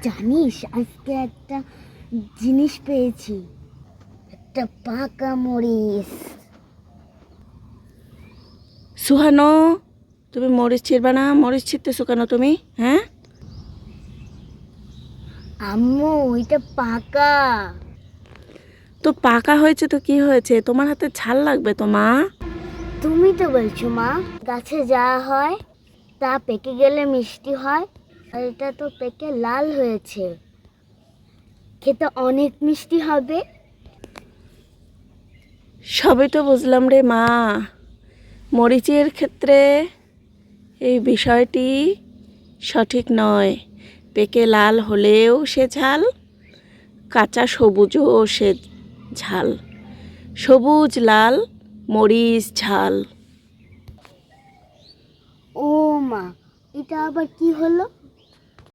জানিস আজকে একটা জিনিস পেয়েছি, একটা পাকা মরিচ। সুহানো, তুমি মরিচ ছিঁড়বা না? মরিচ ছিঁড়তেছো কেন তুমি? হ্যাঁ, আম্মু এটা পাকা। তো পাকা হয়েছে তো কি হয়েছে? তোমার হাতে ঝাল লাগবে তো মা। তুমি তো বলছো মা, গাছে যা হয় তা পেকে গেলে মিষ্টি হয়, আর এটা তো পেকে লাল হয়েছে, খেতে অনেক মিষ্টি হবে। সবই তো বুঝলাম রে মা, মরিচের ক্ষেত্রে এই বিষয়টি সঠিক নয়। পেকে লাল হলেও সে ঝাল, কাঁচা সবুজও সে ঝাল। সবুজ লাল মরিচ ঝাল। ও মা, এটা আবার কি হলো?